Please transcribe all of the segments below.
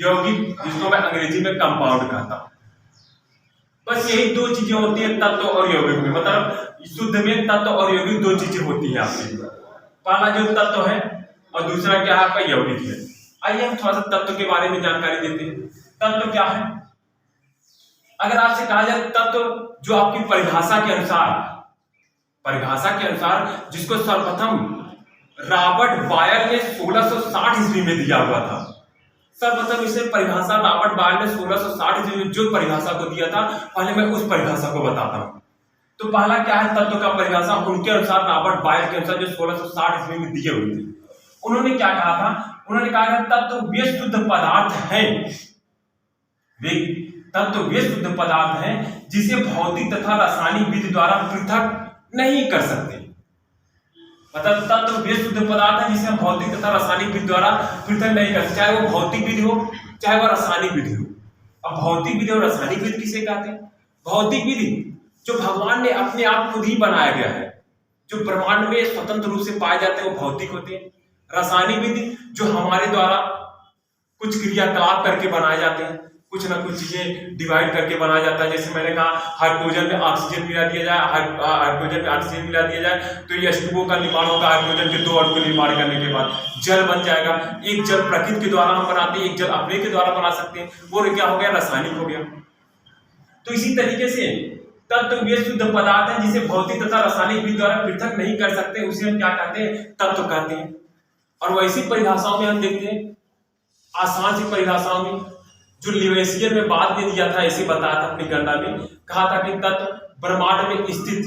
यौगिक, जिसको मैं अंग्रेजी में कंपाउंड कहता हूँ। बस यही दो चीजें होती हैं तत्व और यौगिक में, मतलब शुद्ध में तत्व और यौगिक दो चीजें होती हैं आपके लिए। पहला जो तत्व है और दूसरा क्या है आपका यौगिक है। आइए हम थोड़ा सा तत्व के बारे में जानकारी देते हैं। तत्व क्या है? अगर आपसे कहा जाए तत्व, जो आपकी परिभाषा के अनुसार जिसको सर्वप्रथम रॉबर्ट बायर ने 1660 ईस्वी में दिया हुआ था। सर्वप्रथम इसे परिभाषा रॉबर्ट बायर ने 1660 ईस्वी में जो परिभाषा को दिया था, पहले मैं उस परिभाषा को बताता हूँ। तो पहला क्या है तत्व का परिभाषा, उनके अनुसार रॉबर्ट बायर के अनुसार जो 1660 ईस्वी में दिए हुए थे। उन्होंने क्या कहा था? उन्होंने कहा तत्व वे शुद्ध पदार्थ हैं, तत्व वे शुद्ध पदार्थ हैं जिसे भौतिक तथा रासायनिक विधि द्वारा पृथक नहीं कर सकते। मतलब तत्व वे शुद्ध पदार्थ हैं जिसे हम भौतिक तथा रासायनिक विधि द्वारा पृथक नहीं कर सकते, चाहे वो भौतिक विधि हो चाहे वो रासायनिक विधि हो। अब भौतिक विधि और रासायनिक विधि किसे कहते हैं? भौतिक विधि जो भगवान ने अपने आप खुद ही बनाया गया है, जो ब्रह्मांड में स्वतंत्र रूप से पाए जाते हैं, वो भौतिक होते हैं। रासायनिक विधि जो हमारे द्वारा कुछ क्रियाकलाप करके बनाए जाते हैं, कुछ ना कुछ चीजें डिवाइड करके बनाया जाता है। जैसे मैंने कहा हाइड्रोजन में ऑक्सीजन मिला दिया जाए, हाइड्रोजन में ऑक्सीजन मिला दिया जाए तो ये H2O का निर्माण होगा। हाइड्रोजन के दो अणु का निर्माण करने के बाद जल बन जाएगा। एक जल प्रकृति के द्वारा हम बनाते हैं, एक जल अपने के द्वारा बना सकते हैं, वो क्या हो गया? रासायनिक हो गया। तो इसी तरीके से तत्व वे शुद्ध पदार्थ है जिसे भौतिक तथा रासायनिक विधि द्वारा पृथक नहीं कर सकते, उसे हम क्या कहते हैं? तत्व कहते हैं। और वैसी परिभाषाओं में हम देखते हैं, आसान सी परिभाषाओं में जो लिवेसियर में बाद में दिया था, ऐसे बताया था अपनी गणना में, कहा था कि तत्व ब्रह्मांड में स्थित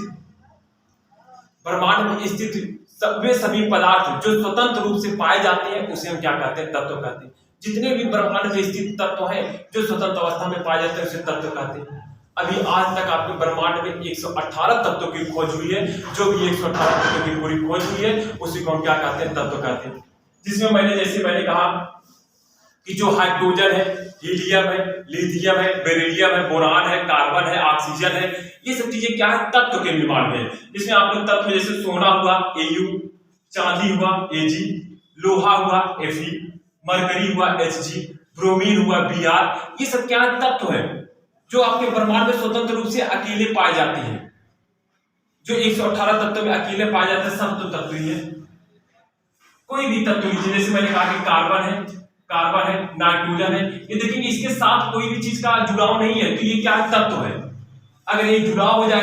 वे सभी पदार्थ जो स्वतंत्र रूप से पाए जाते हैं, उसे हम क्या कहते हैं? तत्व कहते हैं। जितने भी ब्रह्मांड में स्थित तत्व हैं जो स्वतंत्र अवस्था में पाए जाते हैं, उसे तत्व कहते हैं। अभी आज तक आपके ब्रह्मांड में 118 तत्वों की खोज हुई है। जो भी 118 तत्वों की पूरी खोज हुई है उसी को हम क्या कहते हैं? तत्व कहते हैं। जिसमें मैंने कहा कि जो हाइड्रोजन है, हीलियम है, लिथियम है, बेरिलियम है, बोरान है, कार्बन है, ऑक्सीजन है, ये सब चीजें क्या है? तत्व के निर्माण में। इसमें आप लोग तत्व जैसे सोना हुआ Au, चांदी हुआ Ag, लोहा हुआ Fe, मरकरी हुआ Hg, ब्रोमीन हुआ Br, ये सब क्या तत्व है जो आपके ब्रह्मांड में स्वतंत्र रूप से अकेले पाए जाते हैं। जो 118 तत्व में अकेले पाए जाते हैं, सब तो तत्व ही है। कोई भी तत्व लीजिए, जैसे मैंने कहा कि कार्बन है, नाइट्रोजन है, ये देखेंगे इसके साथ कोई भी चीज का जुड़ाव नहीं है, तो ये क्या तत्व है? अगर ये जुड़ाव हो जाए